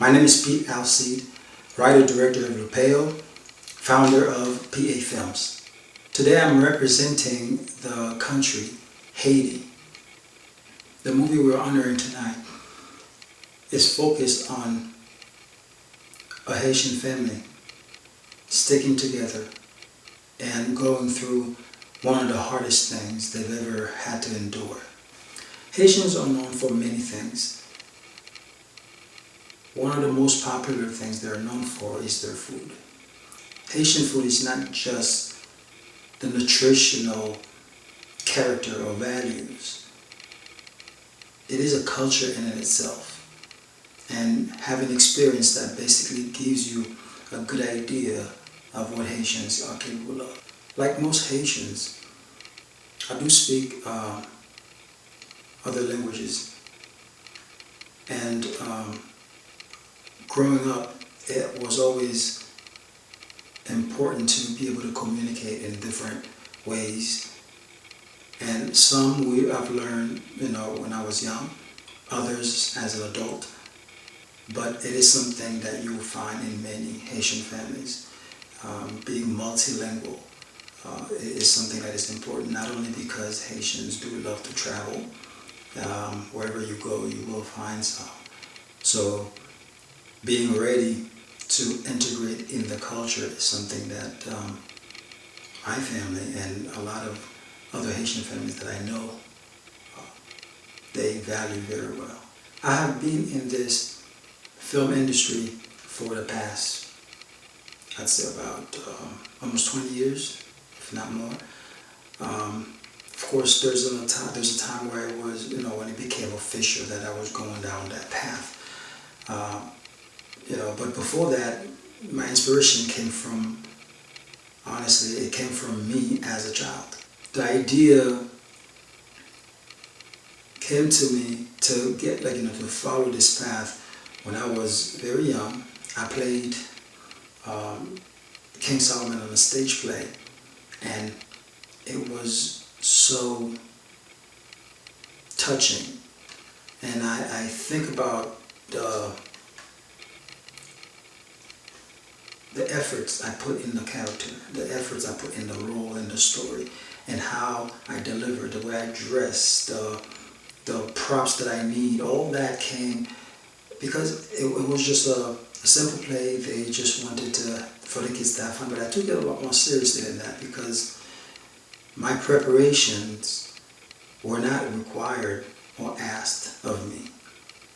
My name is Pete Alcide, writer-director of LUPEO, founder of PA Films. Today I'm representing the country, Haiti. The movie we're honoring tonight is focused on a Haitian family sticking together and going through one of the hardest things they've ever had to endure. Haitians are known for many things. One of the most popular things they're known for is their food. Haitian food is not just the nutritional character or values. It is a culture in itself. And having experienced that basically gives you a good idea of what Haitians are capable of. Like most Haitians, I do speak other languages. And growing up, it was always important to be able to communicate in different ways. And some I've learned, when I was young, others as an adult. But it is something that you will find in many Haitian families. Being multilingual is something that is important, not only because Haitians do love to travel. Wherever you go, you will find some. So being ready to integrate in the culture is something that my family and a lot of other Haitian families that I know, they value very well. I have been in this film industry for the past, I'd say about almost 20 years, if not more. Of course, there's a time where it was, when it became official that I was going down that path. But before that, my inspiration came from, honestly, it came from me as a child. The idea came to me to get, to follow this path when I was very young. I played King Solomon on a stage play, and it was so touching. And I think about the efforts I put in the character, the efforts I put in the role and the story, and how I deliver, the way I dress, the props that I need. All that came because it was just a simple play. They just wanted for the kids to have fun, but I took it a lot more seriously than that because my preparations were not required or asked of me,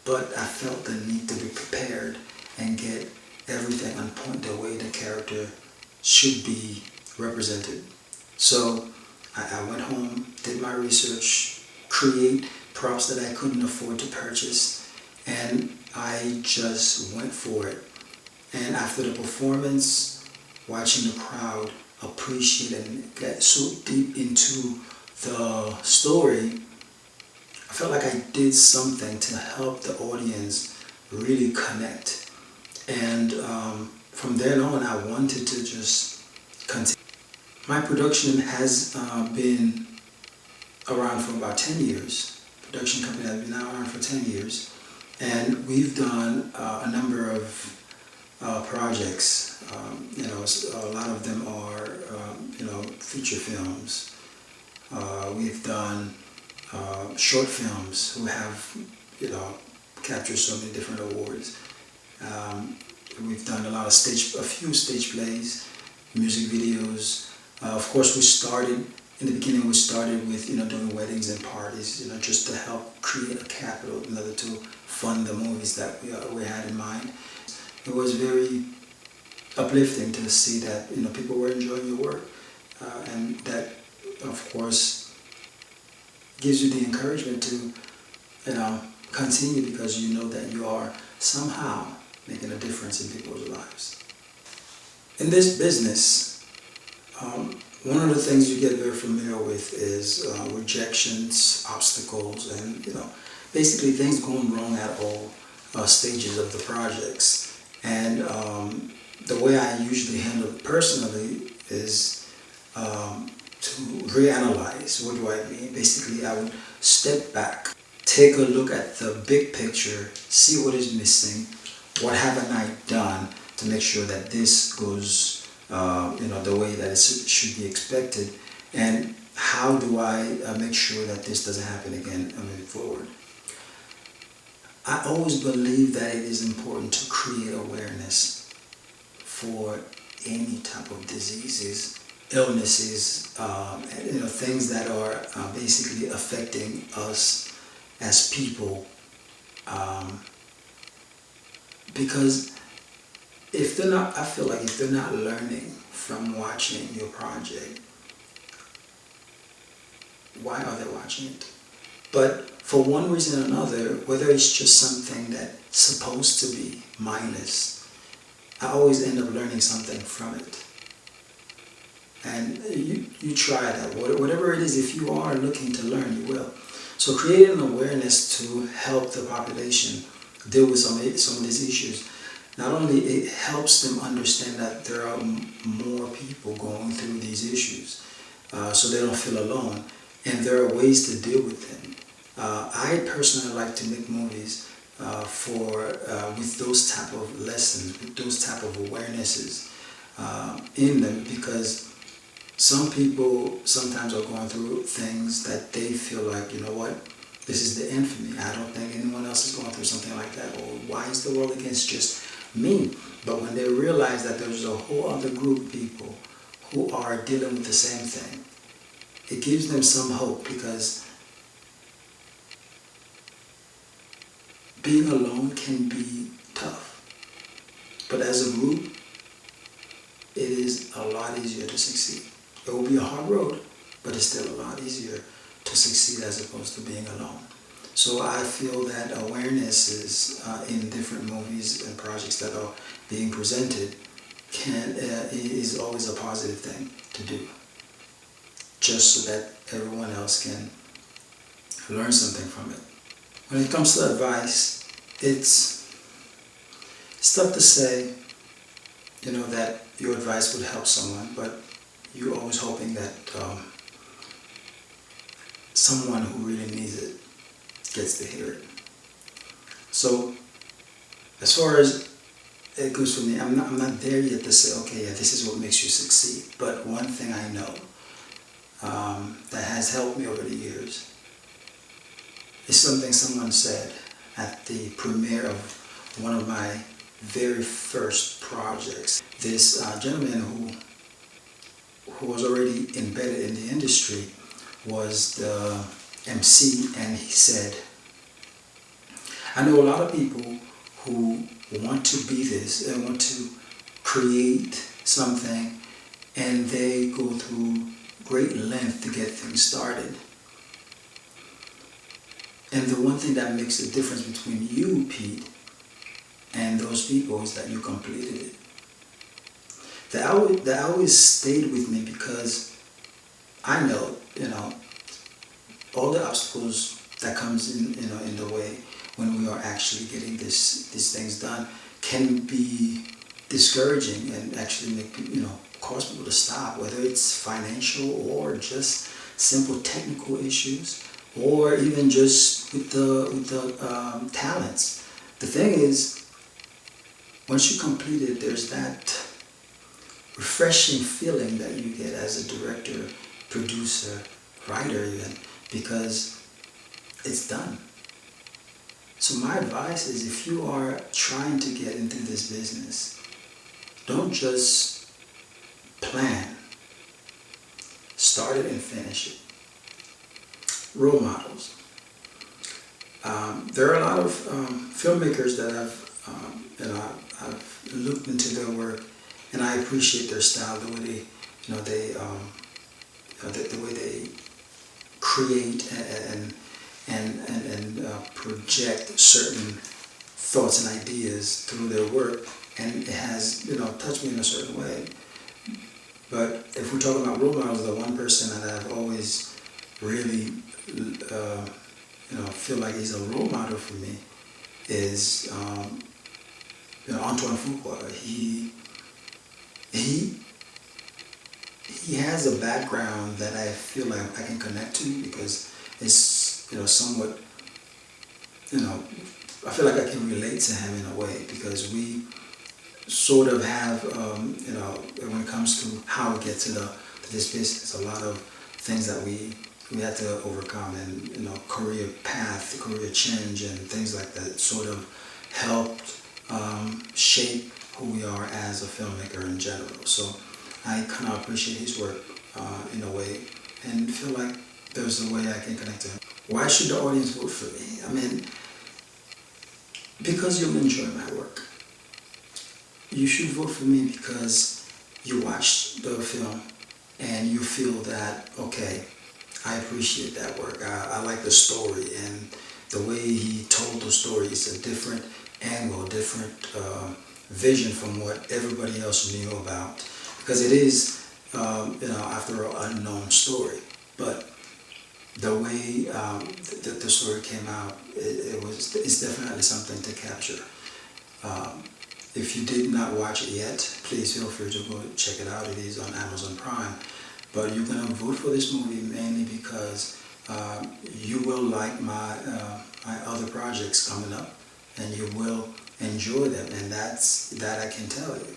but I felt the need to be prepared and get everything on point the way the character should be represented. So I went home, did my research, create props that I couldn't afford to purchase, and I just went for it. And after the performance, watching the crowd appreciate and get so deep into the story, I felt like I did something to help the audience really connect. And from then on, I wanted to just continue. My production has been around for about 10 years. Production company has been around for 10 years. And we've done a number of projects. A lot of them are, feature films. We've done short films who have, captured so many different awards. We've done a few stage plays, music videos. Of course, in the beginning we started with, doing weddings and parties, just to help create a capital in order to fund the movies that we had in mind. It was very uplifting to see that, people were enjoying your work. And that, of course, gives you the encouragement to, continue because you know that you are somehow making a difference in people's lives. In this business, one of the things you get very familiar with is rejections, obstacles, and basically things going wrong at all stages of the projects. And the way I usually handle it personally is to reanalyze. What do I mean? Basically, I would step back, take a look at the big picture, see what is missing, what haven't I done to make sure that this goes, the way that it should be expected, and how do I make sure that this doesn't happen again moving forward. I always believe that it is important to create awareness for any type of diseases, illnesses, things that are basically affecting us as people. Because if they're not, I feel like if they're not learning from watching your project, why are they watching it? But for one reason or another, whether it's just something that's supposed to be mindless, I always end up learning something from it. And you try that. Whatever it is, if you are looking to learn, you will. So creating awareness to help the population deal with some of these issues. Not only it helps them understand that there are more people going through these issues, so they don't feel alone, and there are ways to deal with them. I personally like to make movies with those type of lessons, with those type of awarenesses in them, because some people sometimes are going through things that they feel like, you know what, this is the end for me. I don't think anyone else is going through something like that, or why is the world against just me? But when they realize that there's a whole other group of people who are dealing with the same thing, it gives them some hope, because being alone can be tough. But as a group, it is a lot easier to succeed. It will be a hard road, but it's still a lot easier to succeed as opposed to being alone. So I feel that awareness is in different movies and projects that are being presented is always a positive thing to do, just so that everyone else can learn something from it. When it comes to advice, it's tough to say, that your advice would help someone, but you're always hoping that someone who really needs it gets to hear it. So as far as it goes for me, I'm not there yet to say, okay, yeah, this is what makes you succeed. But one thing I know that has helped me over the years is something someone said at the premiere of one of my very first projects. This gentleman who was already embedded in the industry was the MC, and he said, I know a lot of people who want to be this and want to create something, and they go through great length to get things started. And the one thing that makes the difference between you, Pete, and those people is that you completed it. That always stayed with me, because I know, all the obstacles that comes in the way when we are actually getting these things done can be discouraging and actually make cause people to stop, whether it's financial or just simple technical issues, or even just with the talents. The thing is, once you complete it, there's that refreshing feeling that you get as a director, producer, writer even, because it's done. So my advice is, if you are trying to get into this business, don't just plan. Start it and finish it. Role models. There are a lot of filmmakers that I've looked into their work, and I appreciate their style, the way the way they create and project certain thoughts and ideas through their work, and it has touched me in a certain way. But if we're talking about role models, the one person that I've always really feel like he's a role model for me is Antoine Fuqua. He has a background that I feel like I can connect to, because it's somewhat I feel like I can relate to him in a way, because we sort of have, when it comes to how we get to this business, a lot of things that we had to overcome, and career path, career change, and things like that sort of helped shape who we are as a filmmaker in general. So I kind of appreciate his work in a way, and feel like there's a way I can connect to him. Why should the audience vote for me? I mean, because you'll enjoy my work. You should vote for me because you watched the film and you feel that, okay, I appreciate that work. I like the story, and the way he told the story is a different angle, different vision from what everybody else knew about. Because it is, after all, an unknown story. But the way the story came out, it's definitely something to capture. If you did not watch it yet, please feel free to go check it out. It is on Amazon Prime. But you're gonna vote for this movie mainly because you will like my other projects coming up, and you will enjoy them, and that I can tell you.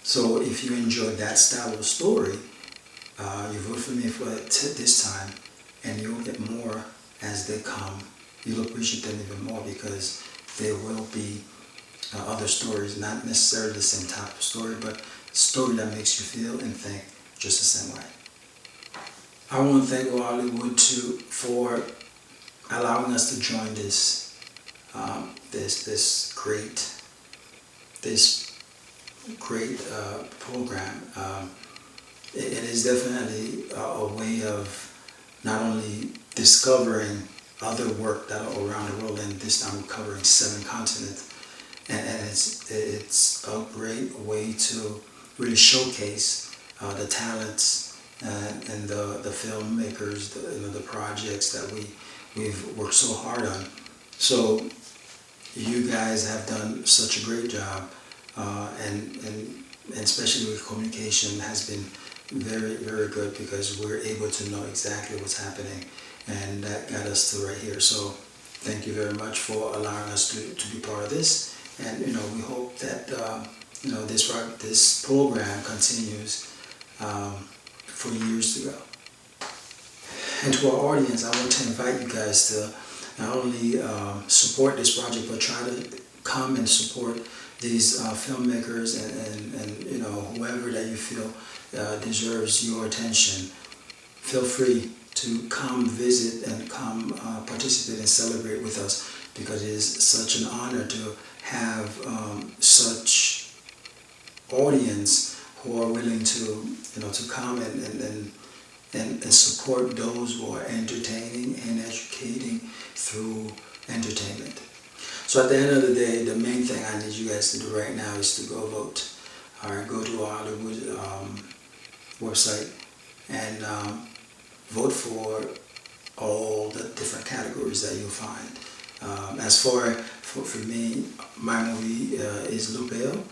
So if you enjoy that style of story, you vote for me for this time, and you'll get more as they come. You'll appreciate them even more because there will be other stories, not necessarily the same type of story, but a story that makes you feel and think just the same way. I want to thank Hollywood too for allowing us to join this great program. It is definitely a way of not only discovering other work that are around the world, and this time we're covering 7 continents, and it's a great way to really showcase the talents and the filmmakers, the projects that we've worked so hard on. So you guys have done such a great job, and especially with communication has been very, very good, because we're able to know exactly what's happening, and that got us to right here. So thank you very much for allowing us to be part of this, and we hope that this program continues for years to go. And to our audience, I want to invite you guys to not only support this project, but try to come and support these filmmakers and whoever that you feel deserves your attention. Feel free to come visit and come participate and celebrate with us, because it is such an honor to have such audience who are willing to come and support those who are entertaining and educating through entertainment. So at the end of the day, the main thing I need you guys to do right now is to go vote. All right, go to our Hollywood website and vote for all the different categories that you'll find. As for me, my movie is LUPEO,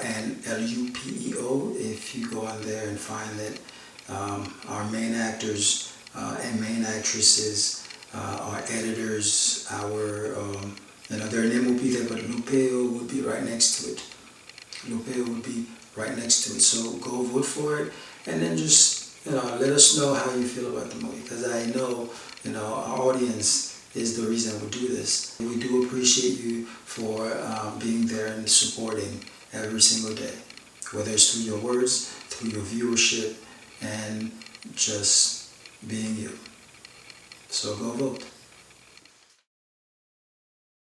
and LUPEO. If you go on there and find that our main actors and main actresses, our editors, their name will be there, but LUPEO would be right next to it. LUPEO would be right next to it. So go vote for it, and then just let us know how you feel about the movie, because I know our audience is the reason we do this. We do appreciate you for being there and supporting every single day, whether it's through your words, through your viewership, and just being you. So go vote.